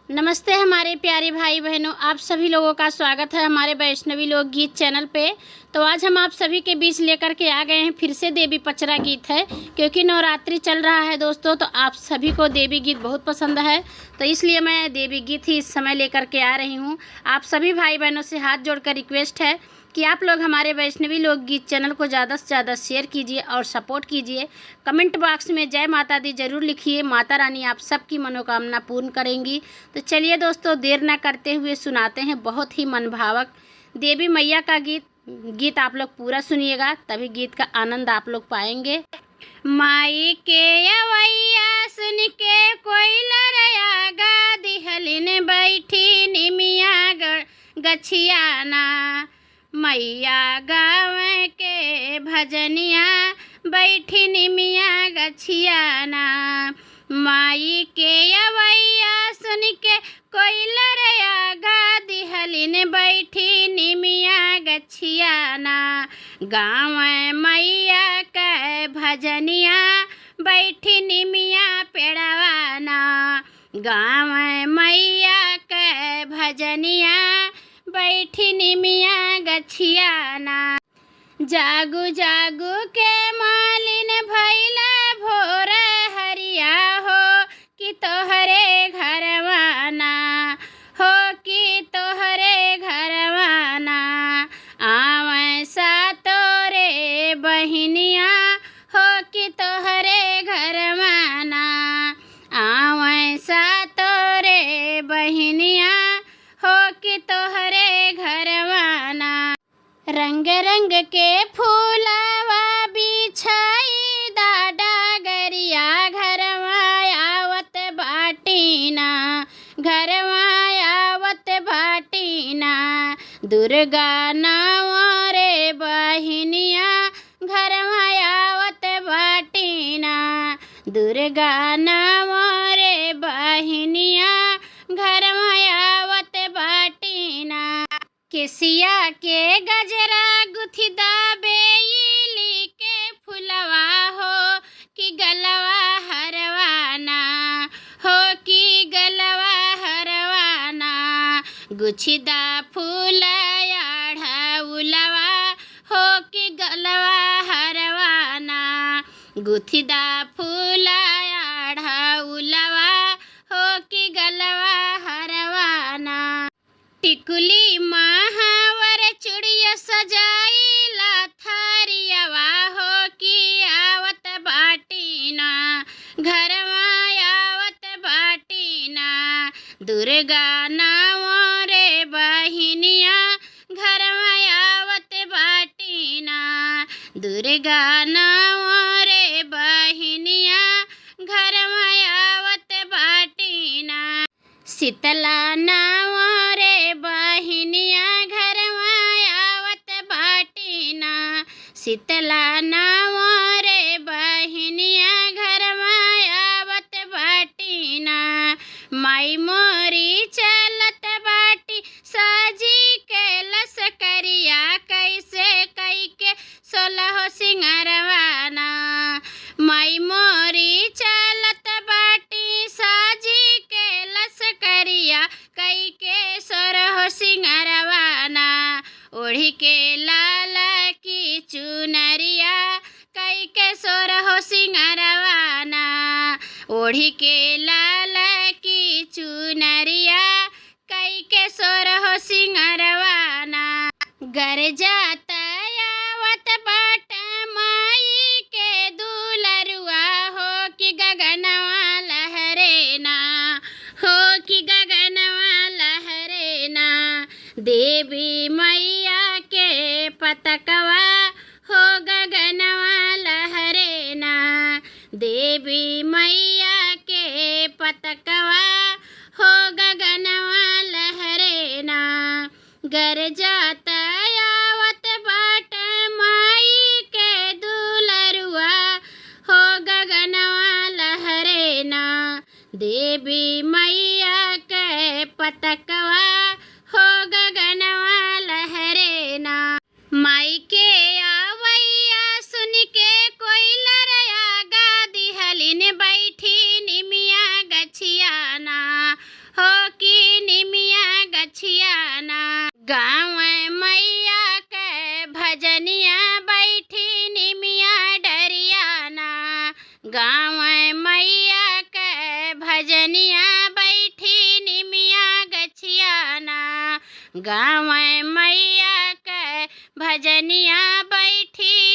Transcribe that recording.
नमस्ते हमारे प्यारे भाई बहनों, आप सभी लोगों का स्वागत है हमारे वैष्णवी लोकगीत चैनल पे। तो आज हम आप सभी के बीच लेकर के आ गए हैं फिर से देवी पचरा गीत है, क्योंकि नवरात्रि चल रहा है दोस्तों। तो आप सभी को देवी गीत बहुत पसंद है, तो इसलिए मैं देवी गीत ही इस समय लेकर के आ रही हूँ। आप सभी भाई बहनों से हाथ जोड़कर रिक्वेस्ट है कि आप लोग हमारे वैष्णवी लोकगीत चैनल को ज़्यादा से ज़्यादा शेयर कीजिए और सपोर्ट कीजिए। कमेंट बॉक्स में जय माता दी ज़रूर लिखिए, माता रानी आप सबकी मनोकामना पूर्ण करेंगी। तो चलिए दोस्तों, देर न करते हुए सुनाते हैं बहुत ही मनभावक देवी मैया का गीत आप लोग पूरा सुनिएगा, तभी गीत का आनंद आप लोग पाएंगे। माई के अवैया सुन के कोई लरया गा दिहलिन बैठी निमिया गछियाना, मैया गाँव के भजनिया बैठी निमिया गछियाना। माई के अवैया सुन के कोई लरया गा दिहलिन बैठी निमिया गछियाना, गाँव मैया के भजनिया बैठी निमिया पेड़वाना, गाँव मैया के भजनिया बैठी निमिया गछियाना। जागू जागू के मालिन भैला भोर हरिया हो कि तोहरे घरवाना, हो कि तोहरे घरवाना। आवे सा तोरे बहिनिया हो कि तोहरे घरवाना, आवे सा तोरे बहिनिया हो कि तोहरे घरवाना। रंग रंग के फूलवा बिछाई दादा गरिया घरवा आवत बाटीना, घरवा आवत बाटीना। दुर्गा नाव रे बहिनिया घरवा आवत बाटीना, दुर्गा नाव रे बहिनिया घरवा आवत बाटीना। केसिया के गजरा गुथी दाबेली के फुलवा हो कि गलवा हरवाना, हो कि गलवा हरवाना। गुछिदा फूलया ढाउलवा हो कि गलवा हरवाना, गुथिदा फूलया ढाउलवा हो कि गलवा हरवाना। टिकुली महावर चुड़िया सजाई लाथारियवा हो कि आवत बाटीना, घरवा आवत बाटीना। दुर्गा नाव रे बहिनिया घरवा आवत बाटीना, दुर्गा नाव रे बहिनिया घरवा आवत बाटीना। शीतला नाव रे बहिनिया घरवा आवत बाटीना, शीतला नाव रे बहिनिया घरवा आवत बाटीना। माई मोरी चलत बाटी साजी के लसकरिया कैसे कई के सोलह सिंगरवाना। माई मोरी चलत बाटी साजी के लसकरिया कई के सोरह सिंगरवाना। ओढ़ी के लाल की चुनरिया कई के सोरह सिंगरवाना, ओढ़ी के लाल की चुनरिया कई के सोरह सिंगरवाना। गरजात आवत बाट माई के दुलरुआ हो कि गगनवा लहरेना, हो कि गगनवा लहरेना। देवी मैया के पतकवा हो गगनवा लहरेना, देवी मैया के पतकवा हो गगनवा लहरेना। गरजात आवत बाट माई के दुलरुआ हो गगनवा लहरेना, देवी मैया के पतकवा हो गगनवा लहरेना। माई के आवैया सुन के कोई लरया गा दिहलिन बैठी निमिया गछियाना, हो कि भजनिया बैठी निमिया डरियाना गाँव मैया के भजनिया बैठी निमिया गछियाना गाँव मैया के भजनिया बैठी